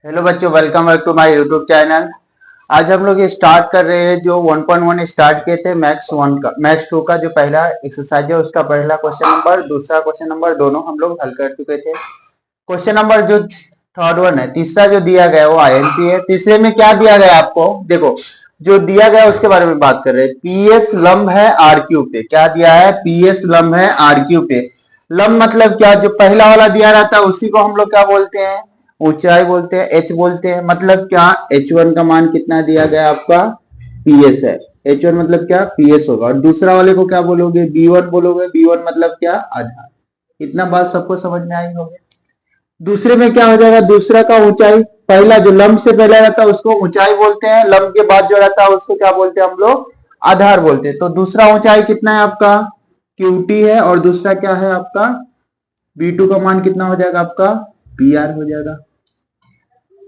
Hello बच्चों, welcome back to my YouTube channel. आज हम लोग ये स्टार्ट कर रहे हैं जो 1.1 स्टार्ट किए थे मैथ्स 2 का जो पहला एक्सरसाइज है उसका पहला क्वेश्चन नंबर, दूसरा क्वेश्चन नंबर दोनों हम लोग हल कर चुके थे। क्वेश्चन नंबर जो थर्ड वन है, तीसरा जो दिया गया वो आईएनपी है। तीसरे में क्या दिया गया आपको, देखो जो दिया गया उसके बारे में बात कर रहे हैं। पीएस लंब है आर क्यू पे। क्या दिया है? पीएस लंब है आर क्यू पे। लंब मतलब क्या? जो पहला वाला दिया रहता है उसी को हम लोग क्या बोलते हैं? ऊंचाई बोलते हैं, एच बोलते हैं। मतलब क्या? H1 का मान कितना दिया गया आपका? पीएस है। H1 मतलब क्या? पीएस होगा। और दूसरा वाले को क्या बोलोगे? B1 बोलोगे। B1 मतलब क्या? आधार। इतना बात सबको समझ में आई होगी। दूसरे में क्या हो जाएगा? दूसरा का ऊंचाई, पहला जो लंब से पहले रहता है उसको ऊंचाई बोलते हैं, लंब के बाद जो रहता है उसको क्या बोलते हैं हम लोग? आधार बोलते हैं। तो दूसरा ऊंचाई कितना है आपका? क्यूटी है। और दूसरा क्या है आपका? B2 का मान कितना हो जाएगा आपका? PR हो जाएगा।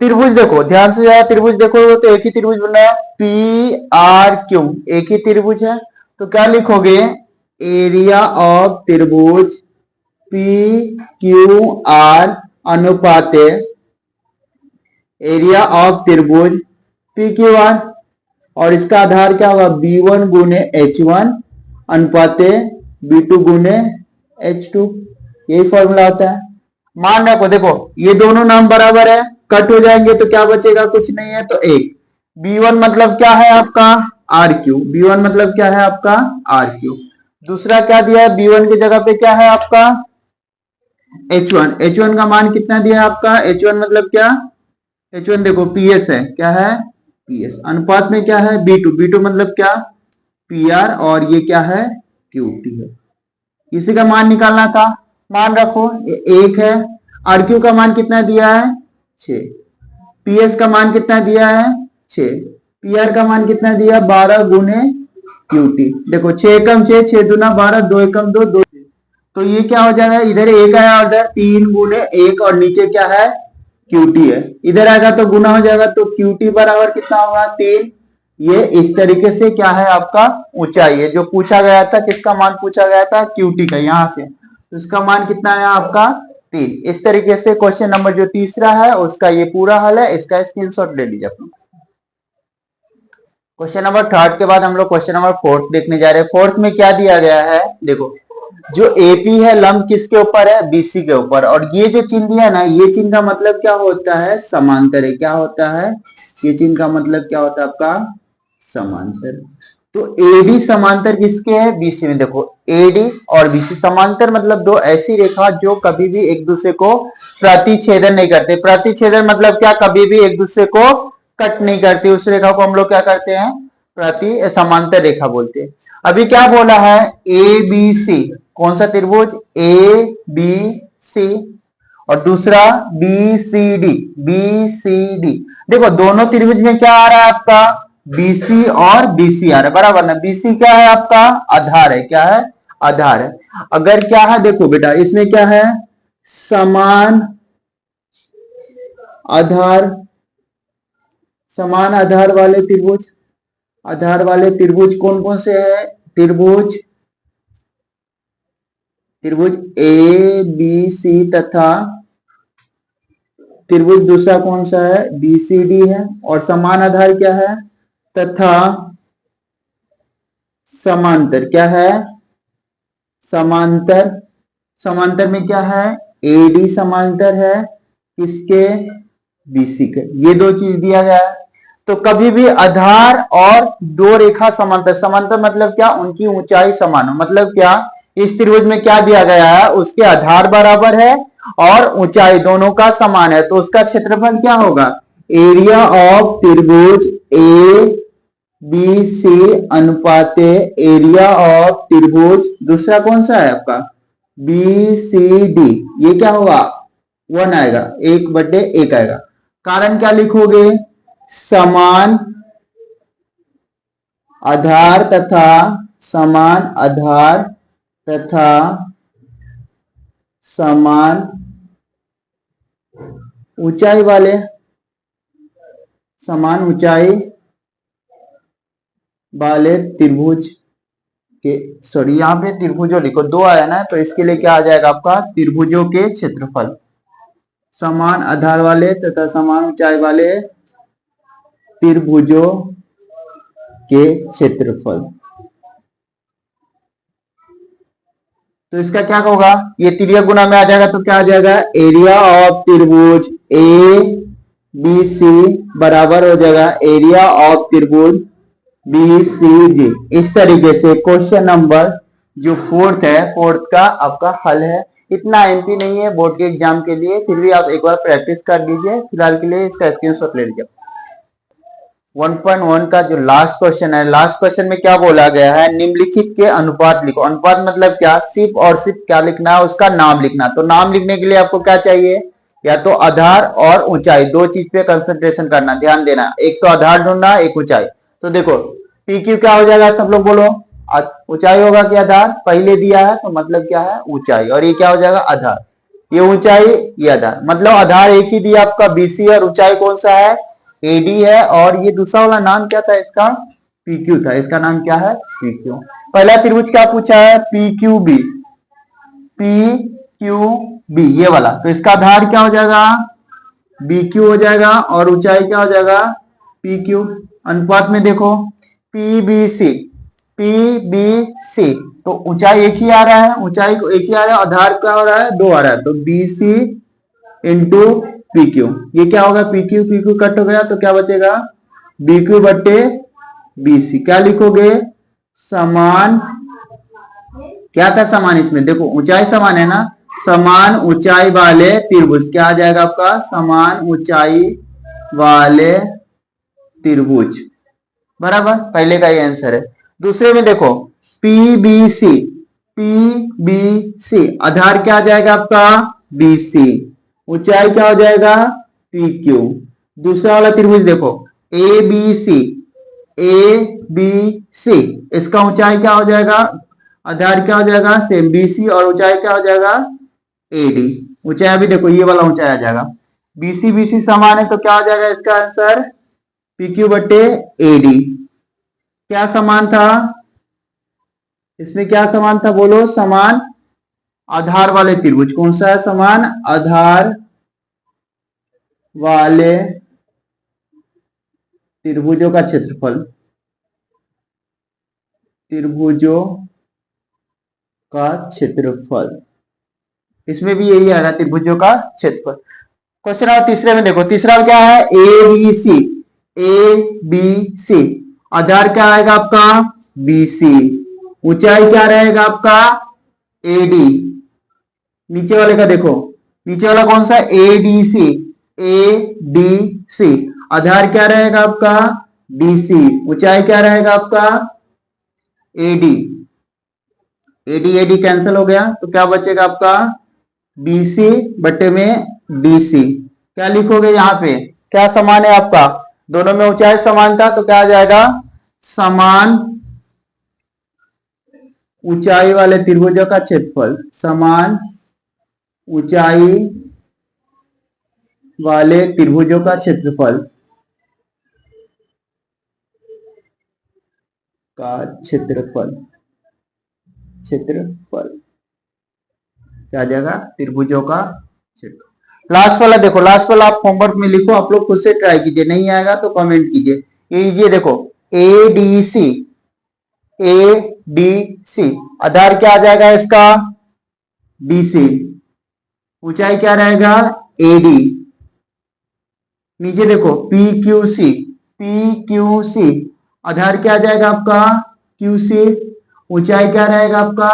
त्रिभुज देखो ध्यान से, जरा त्रिभुज देखो तो एक ही त्रिभुज बना है, पी आर क्यू, एक ही त्रिभुज है। तो क्या लिखोगे? एरिया ऑफ त्रिभुज पी क्यू आर अनुपाते एरिया ऑफ त्रिभुज पी क्यू आर, और इसका आधार क्या होगा? B1 गुने H1 अनुपाते B2 गुने H2। यही फॉर्मूला होता है। मान रखो, देखो ये दोनों नाम बराबर है, कट हो जाएंगे तो क्या बचेगा? कुछ नहीं है तो एक। B1 मतलब क्या है आपका? R Q. B1 मतलब क्या है आपका? R Q. दूसरा क्या दिया है? B1 की जगह पे क्या है आपका? H1। H1 का मान कितना दिया है आपका? H1 मतलब क्या? H1 देखो पीएस है। क्या है? पीएस। अनुपात में क्या है? B2। B2 मतलब क्या? PR। और ये क्या है? QT है। इसी का मान निकालना था। मान रखो ये एक है। RQ का मान कितना दिया है? 6। PS का मान कितना दिया है? 6। PR का मान कितना दिया? 12 गुने QT। देखो 6 एकम 6, 6 दूना 12, 2 एकम 2, 2। तो ये क्या हो जाएगा? इधर एक आया और इधर 3 गुने 1, और नीचे क्या है? QT है। इधर आएगा तो गुना हो जाएगा, तो QT बराबर कितना होगा? 3। ये इस तरीके से क्या है आपका? ऊंचाई है। जो पूछा गया था, किसका मान पूछा गया था? QT का। यहां से तो इसका मान कितना है आपका? 3। इस तरीके से क्वेश्चन नंबर जो तीसरा है उसका ये पूरा हल है। इसका स्क्रीनशॉट ले लीजिए अपना। क्वेश्चन नंबर थर्ड के बाद हम लोग क्वेश्चन नंबर फोर्थ देखने जा रहे हैं। फोर्थ में क्या दिया गया है? देखो जो एपी है लंब किसके ऊपर है? बीसी के ऊपर। और ये जो चिन्ह दिया ना, ये चिन्ह का मतलब क्या होता है? समांतर है। क्या होता है? ये चिन्ह का मतलब क्या होता है आपका? समांतर। तो एडी समांतर किसके है? बीसी में। देखो एडी और बीसी समांतर मतलब दो ऐसी रेखा जो कभी भी एक दूसरे को प्रतिच्छेदन नहीं करते। प्रतिच्छेदन मतलब क्या? कभी भी एक दूसरे को कट नहीं करती। उस रेखा को हम लोग क्या करते हैं? प्रति समांतर रेखा बोलते हैं। अभी क्या बोला है? A B C. कौन सा त्रिभुज? A B C. और दूसरा B C D. B C D. देखो दोनों त्रिभुज में क्या आ रहा है आपका? बीसी और बीसी आ रहा है, बराबर ना? बीसी क्या है आपका? आधार है। क्या है? आधार है। अगर क्या है, देखो बेटा इसमें क्या है? समान आधार। समान आधार वाले त्रिभुज। आधार वाले त्रिभुज कौन कौन से है? त्रिभुज त्रिभुज ए बी सी तथा त्रिभुज दूसरा कौन सा है? BCD है। और समान आधार क्या है? तथा समांतर। क्या है? समांतर। समांतर में क्या है? AD समांतर है किसके? BC के। ये दो चीज दिया गया है। तो कभी भी आधार और दो रेखा समांतर, समांतर मतलब क्या? उनकी ऊंचाई समान हो। मतलब क्या? इस त्रिभुज में क्या दिया गया है? उसके आधार बराबर है और ऊंचाई दोनों का समान है, तो उसका क्षेत्रफल क्या होगा? एरिया ऑफ त्रिभुज ए बी सी अनुपाते एरिया ऑफ त्रिभुज दूसरा कौन सा है आपका? BCD। ये क्या होगा? 1 आएगा। 1/1 आएगा। कारण क्या लिखोगे? समान आधार तथा समान आधार तथा समान ऊंचाई वाले, समान ऊंचाई वाले त्रिभुज के, सॉरी यहाँ पे त्रिभुजों लिखो, दो आया ना, तो इसके लिए क्या आ जाएगा आपका? त्रिभुजों के क्षेत्रफल। समान आधार वाले तथा समान ऊंचाई वाले त्रिभुजों के क्षेत्रफल। तो इसका क्या होगा, ये तिर्यक गुना में आ जाएगा तो क्या आ जाएगा, एरिया ऑफ त्रिभुज ए बी सी बराबर हो जाएगा एरिया ऑफ त्रिभुज बी सी डी। इस तरीके से क्वेश्चन नंबर जो फोर्थ है, फोर्थ का आपका हल है। इतना एमपी नहीं है बोर्ड के एग्जाम के लिए, फिर भी आप एक बार प्रैक्टिस कर लीजिए। फिलहाल के लिए इसका स्क्रीनशॉट ले लीजिए। 1.1 का जो लास्ट क्वेश्चन है, लास्ट क्वेश्चन में क्या बोला गया है, निम्नलिखित के अनुपात लिखो। अनुपात मतलब क्या, सिर्फ और सिर्फ क्या लिखना है, उसका नाम लिखना। तो नाम लिखने के लिए आपको क्या चाहिए, या तो आधार और ऊंचाई, दो चीज पे कंसंट्रेशन करना, ध्यान देना। एक तो आधार ढूंढना, एक ऊंचाई। तो देखो पी क्यू क्या हो जाएगा, सब लोग बोलो। ऊंचाई होगा कि आधार, पहले दिया है तो मतलब क्या है, ऊंचाई। और ये क्या हो जाएगा, आधार। ये ऊंचाई, ये आधार, मतलब आधार एक ही दिया आपका बीसी, और ऊंचाई कौन सा है, एडी है। और ये दूसरा वाला नाम क्या था इसका, पीक्यू था। इसका नाम क्या है, पीक्यू। पहला त्रिभुज क्या पूछा है, पीक्यूबी, पीक्यूबी ये वाला। तो इसका आधार क्या हो जाएगा, बीक्यू हो जाएगा, और ऊंचाई क्या हो जाएगा, पीक्यू। अनुपात में देखो पीबीसी, पीबीसी तो ऊंचाई एक ही आ रहा है, ऊंचाई को एक ही आ रहा है, आधार क्या हो रहा है, दो आ रहा है। तो बीसी इंटू पीक्यू, ये क्या होगा, पीक्यू पीक्यू कट हो गया तो क्या बचेगा, बीक्यू बट्टे बीसी। क्या लिखोगे, समान, क्या था समान, इसमें देखो ऊंचाई समान है ना, समान ऊंचाई वाले त्रिभुज। क्या आ जाएगा आपका, समान ऊंचाई वाले त्रिभुज, बराबर। पहले का ये आंसर है। दूसरे में देखो पीबीसी, पीबीसी आधार क्या आ जाएगा आपका, बीसी, ऊंचाई क्या हो जाएगा, पीक्यू। दूसरा वाला त्रिभुज देखो ए बी सी, ए बी सी, इसका ऊंचाई क्या हो जाएगा, आधार क्या हो जाएगा, सेम बीसी, और ऊंचाई क्या हो जाएगा, एडी। ऊंचाई भी देखो ये वाला ऊंचाई आ जाएगा, बीसी बीसी समान है तो क्या हो जाएगा इसका आंसर, पीक्यू बटे एडी। क्या समान था इसमें, क्या समान था बोलो, समान आधार वाले त्रिभुज। कौन सा है, समान आधार वाले त्रिभुजों का क्षेत्रफल, त्रिभुजों का क्षेत्रफल। इसमें भी यही आएगा, त्रिभुजों का क्षेत्रफल। क्वेश्चन नंबर तीसरे में देखो, तीसरा क्या है, A B C, A B सी आधार क्या आएगा आपका, बीसी, ऊंचाई क्या रहेगा आपका, एडी। नीचे वाले का देखो, नीचे वाला कौन सा, एडीसी, एडीसी आधार क्या रहेगा आपका, डीसी, ऊंचाई क्या रहेगा आपका, एडी। एडी एडी कैंसिल हो गया तो क्या बचेगा आपका, बीसी बटे में डीसी। क्या लिखोगे यहाँ पे, क्या समान है आपका, दोनों में ऊंचाई समान था तो क्या आ जाएगा, समान ऊंचाई वाले त्रिभुजों का क्षेत्रफल, समान ऊंचाई वाले त्रिभुजों का क्षेत्रफल का क्षेत्रफल, क्षेत्रफल क्या आ जाएगा, त्रिभुजों का क्षेत्र। लास्ट वाला देखो, लास्ट वाला आप होमवर्क में लिखो, आप लोग खुद से ट्राई कीजिए, नहीं आएगा तो कमेंट कीजिए। ये देखो एडीसी, एडीसी आधार क्या आ जाएगा इसका, बीसी, ऊंचाई क्या रहेगा, एडी। नीचे देखो पीक्यूसी, पीक्यूसी आधार क्या आ जाएगा आपका, क्यूसी, ऊंचाई क्या रहेगा आपका,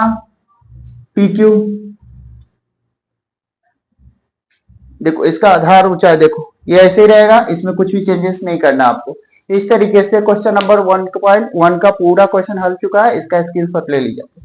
पीक्यू। देखो इसका आधार ऊंचाई देखो ये ऐसे ही रहेगा, इसमें कुछ भी चेंजेस नहीं करना आपको। इस तरीके से क्वेश्चन नंबर 1.1 का पूरा क्वेश्चन हल चुका है, इसका स्क्रीनशॉट ले लीजिए।